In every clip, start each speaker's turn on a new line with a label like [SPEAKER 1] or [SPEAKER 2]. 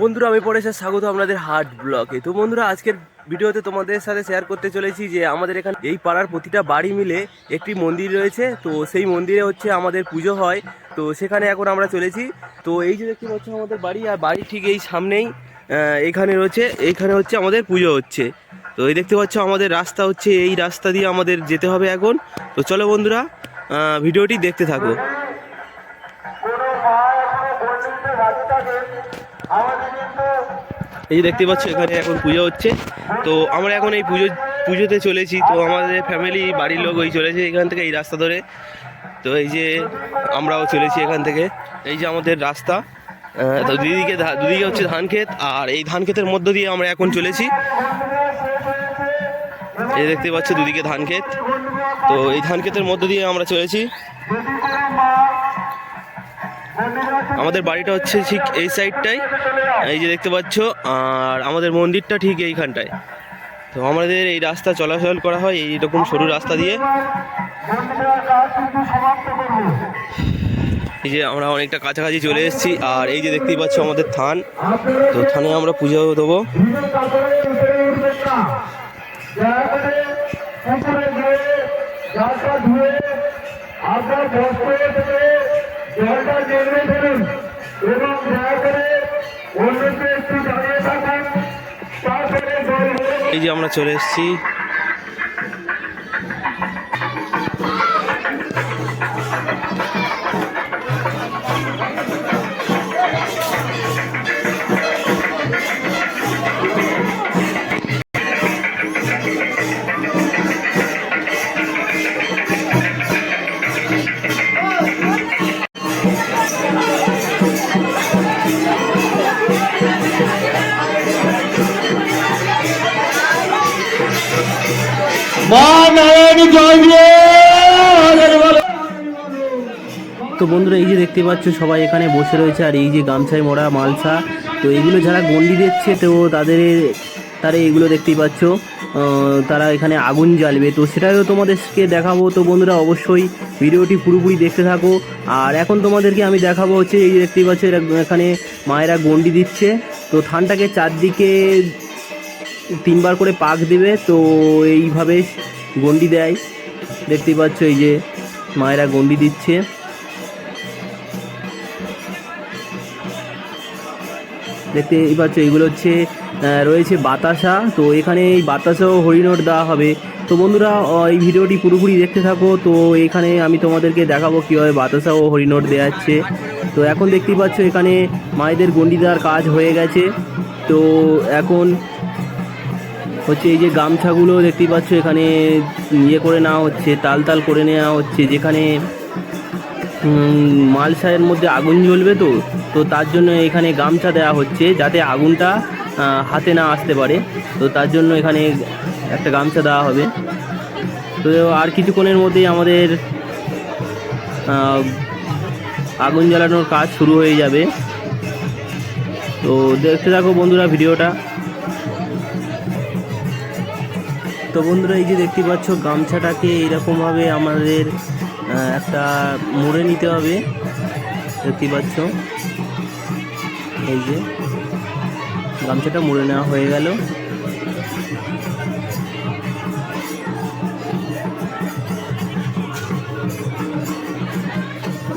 [SPEAKER 1] বন্ধুরা আমি পড়েছে স্বাগত আপনাদের হার্ট ব্লকে। তো বন্ধুরা আজকের ভিডিওতে তোমাদের সাথে শেয়ার করতে চলেছি যে আমাদের এখানে এই পাড়ার প্রতিটা বাড়ি মিলে একটি মন্দির রয়েছে। তো সেই মন্দিরে হচ্ছে আমাদের পুজো হয়। তো সেখানে এখন আমরা চলেছি। তো এই যে দেখতে পাচ্ছ আমাদের বাড়ি, আর বাড়ি ঠিক এই সামনেই এইখানে রয়েছে, এইখানে হচ্ছে আমাদের পুজো হচ্ছে। তো এই দেখতে পাচ্ছ আমাদের রাস্তা হচ্ছে, এই রাস্তা দিয়ে আমাদের যেতে হবে এখন। তো চলো বন্ধুরা ভিডিওটি দেখতে থাকো। এই যে দেখতে পাচ্ছ এখানে এখন পুজো হচ্ছে। তো আমরা এখন এই পুজোতে চলেছি। তো আমাদের ফ্যামিলি বাড়ির লোক ওই চলেছে এখান থেকে এই রাস্তা ধরে। তো এই যে আমরাও চলেছি এখান থেকে। এই যে আমাদের রাস্তা, তো দুদিকে হচ্ছে ধান ক্ষেত, আর এই ধান ক্ষেতের মধ্য দিয়ে আমরা এখন চলেছি। এই দেখতে পাচ্ছ দুদিকে ধান ক্ষেত, তো এই ধান ক্ষেতের মধ্য দিয়ে আমরা চলেছি। আমাদের বাড়িটা হচ্ছে ঠিক এই সাইডটাই, এই যে দেখতে পাচ্ছ, আর আমাদের মন্দিরটা ঠিক এইখানটায়। তো আমাদের এই রাস্তা চলাচল করা হয় এইরকম সরু রাস্তা দিয়ে। এই যে আমরা অনেকটা কাছাকাছি চলে এসেছি, আর এই যে দেখতেই পাচ্ছ আমাদের থান। তো থানে আমরা পুজো দেবো। এই যে আমরা চলে এসেছি। তো বন্ধুরা এই যে দেখতে পাচ্ছ সবাই এখানে বসে রয়েছে, আর এই যে গামছায় মোড়া মালসা। তো এগুলো যারা গন্ডি দিচ্ছে, তো তারা এগুলো দেখতেই পাচ্ছ, তারা এখানে আগুন জ্বালবে। তো সেটাও তোমাদেরকে দেখাবো। তো বন্ধুরা অবশ্যই ভিডিওটি পুরোপুরি দেখতে থাকো। আর এখন তোমাদেরকে আমি দেখাবো হচ্ছে, এই যে দেখতেই পাচ্ছ এখানে মায়েরা গন্ডি দিচ্ছে। তো থানটাকে চারদিকে 3বার করে পাক দেবে। তো এইভাবে গন্ডি দেয়, দেখতেই পাচ্ছ এই যে মায়েরা গন্ডি দিচ্ছে। দেখতেই পাচ্ছ এগুলো হচ্ছে রয়েছে বাতাসা। তো এখানে এই বাতাসাও হরিণট দেওয়া হবে। তো বন্ধুরা এই ভিডিওটি পুরোপুরি দেখতে থাকো। তো এখানে আমি তোমাদেরকে দেখাবো কীভাবে বাতাসা ও হরিণট দেওয়া যাচ্ছে। তো এখন দেখতেই পাচ্ছ এখানে মায়েদের গন্ডি দেওয়ার কাজ হয়ে গেছে। তো এখন হচ্ছে এই যে গামছাগুলো দেখতেই পাচ্ছ এখানে ইয়ে করে নেওয়া হচ্ছে, তাল করে নেওয়া হচ্ছে, যেখানে মালসায়ের মধ্যে আগুন জ্বলবে। তো তার জন্য এখানে গামছা দেওয়া হচ্ছে, যাতে আগুনটা হাতে না আসতে পারে। তো তার জন্য এখানে একটা গামছা দেওয়া হবে। তো আর কিছুক্ষণের মধ্যেই আমাদের আগুন জ্বালানোর কাজ শুরু হয়ে যাবে। তো দেখতে থাকো বন্ধুরা ভিডিওটা। তো বন্ধুরা এই যে দেখতে পাচ্ছ গামছাটাকে এইরকমভাবে আমাদের একটা মুড়ে নিতে হবে। দেখতে পাচ্ছ এই যে গামছাটা মুড়ে নেওয়া হয়ে গেল।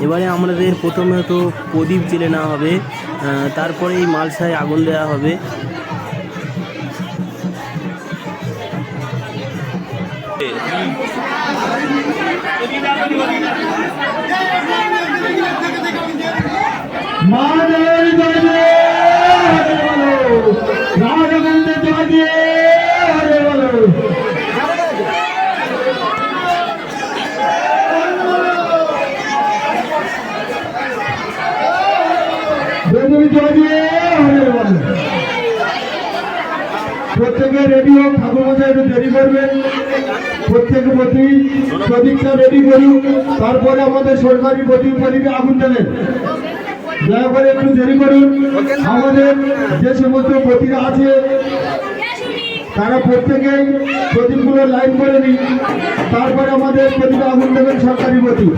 [SPEAKER 1] এবারে আমাদের প্রথমে তো প্রদীপ জ্বেলে নেওয়া হবে, তারপরে এই মালসায় আগুন দেওয়া হবে।
[SPEAKER 2] প্রত্যেকে রেডি হোক, ঠাকুর মশাই একটু দেরি করবেন। প্রত্যেকে প্রদীপটা রেডি করুন, তারপরে আমাদের সরকারি প্রদীপে আগুন দেবেন। দয়া করে একটু দেরি করুন। আমাদের যে সমস্ত প্রতীকা আছে তারা প্রত্যেকেই প্রদীপগুলো লাইন করে নিন, তারপরে আমাদের প্রদীপে আগুন দেবেন সরকারি প্রদীপ।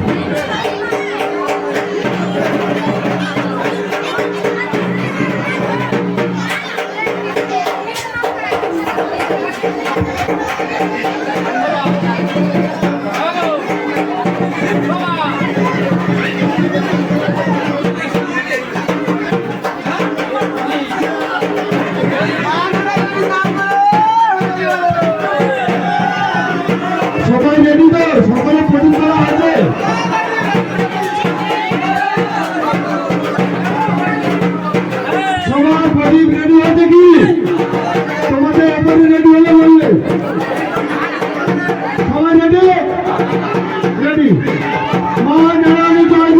[SPEAKER 2] প্রদীপ রেডি হয়েছে কি? তোমাদের এখনই রেডি হলে বললে সবাই রেডি? রেডি? মা নারায়ণী জয়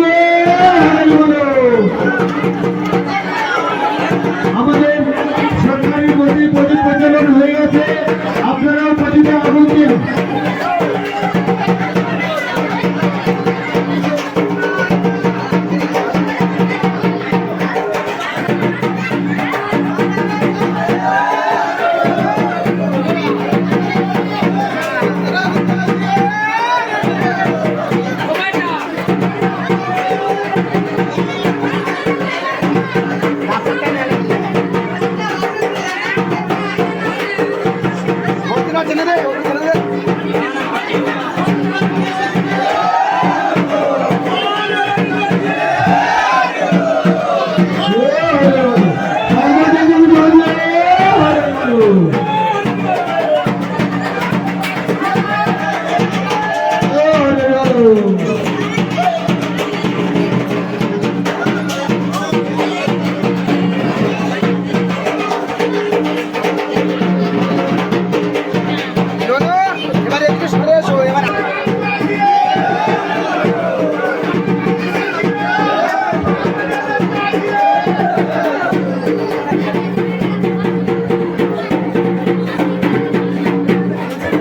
[SPEAKER 2] বলো। আমাদের সরকারি প্রদীপ প্রজ্বলন হয়ে গেছে, আপনারাও প্রদীপে আগুন দিন।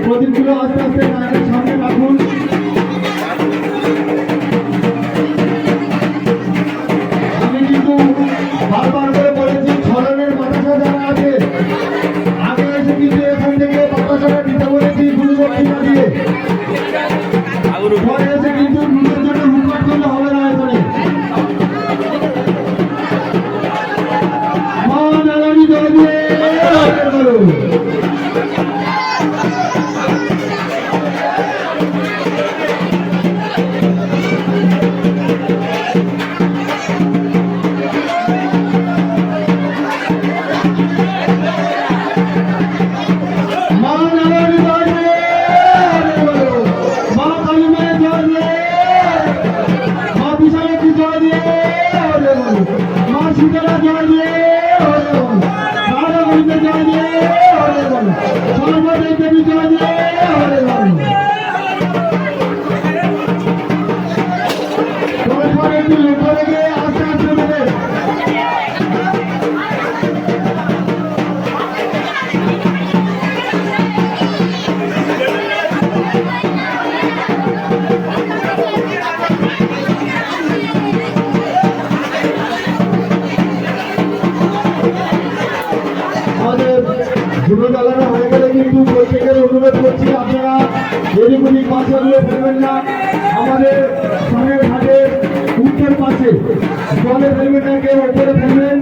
[SPEAKER 2] প্রদীপগুলো আস্তে আস্তে নায়কের সামনে রাখুন। আমি কিন্তু বারবার করে বলেছি, ছড়ানোর বাতাসা যারা আছে আগে এসে কিন্তু এখান থেকে বাতাসাটা দিতে বলেছি গুরুবর্তী দিয়ে। পরে এসে কিন্তু নিজের জন্য হুটপাট করলে হবে না। এখানে মা নারায়ণী জয় দিয়ে ধুলো জ্বালানো হয়ে গেলে কিন্তু প্রত্যেকের অনুরোধ করছি, আপনারা এদিক পাশাগুলো ফেলবেন না। আমাদের সামনের ঘাটের উত্তর পাশে জলে ফেলবেন না, কেউ ওপরে ফেলবেন।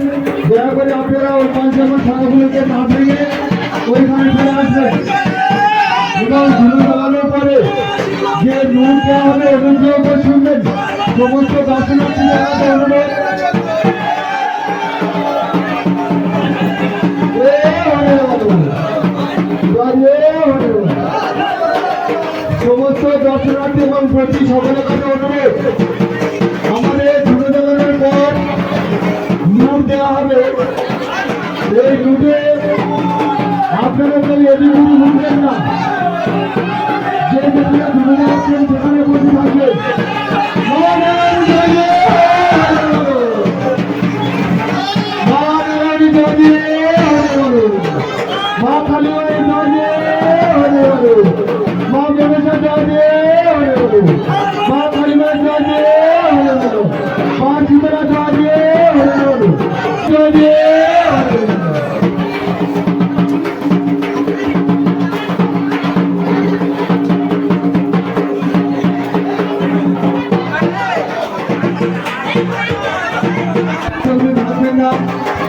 [SPEAKER 2] দয়া করে আপনারা ওই পাশে আমার সাদাগুলোকে না ভেঙে ওইখানে ফেলে আসবেন। এবং ধুলো জ্বালানোর পরে যে নুন দেওয়া হবে ওদের উপর শুনবেন। সমস্ত দর্শনার্থীদের কাছে অনুরোধ, সমস্ত দর্শনার্থী এবং প্রতি সকলের কাছে অনুরোধ, আমাদের ধুলো জ্বালানোর পর নুন দেওয়া হবে। এই নুনে আপনারা কেউ এদিকে উঠবেন না। যে ব্যক্তিরা ধুলো জ্বালাচ্ছেন সেখানে বসে থাকবে। মা কালী মা গণেশ মা কালীমা মা শীতলা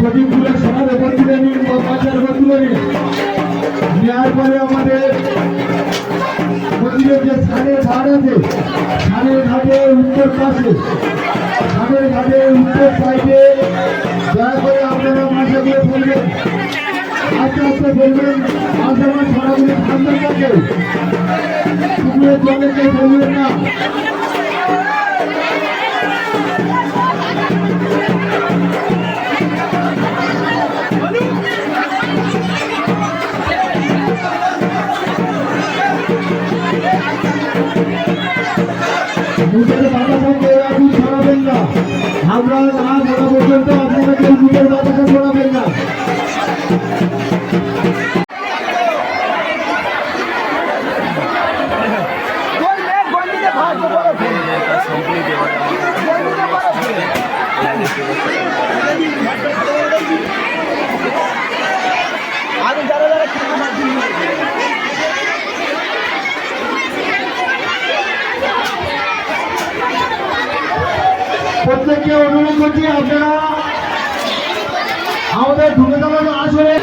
[SPEAKER 2] প্রদীপগুলো সবার উপর তুলে নিন বা পাঁচার উপর তুলে নিন। নেওয়ার পরে আমাদের মন্দিরের যে স্থানের ঘাট আছে, স্থানের ঘাটের উত্তর পাশে, স্থানের ঘাটের উত্তর সাইডে দয়া করে আপনারা মাছাগুলো ফেলবেন। আস্তে আস্তে ফেলবেন। মাছ আমার ছড়াগুলো ঠান্ডা থাকে, পুকুরের জলে কেউ ফেলবেন না। প্রত্যেককে অনুরোধ করছি আপনারা আমাদের ঢুকে যাওয়ার আসলে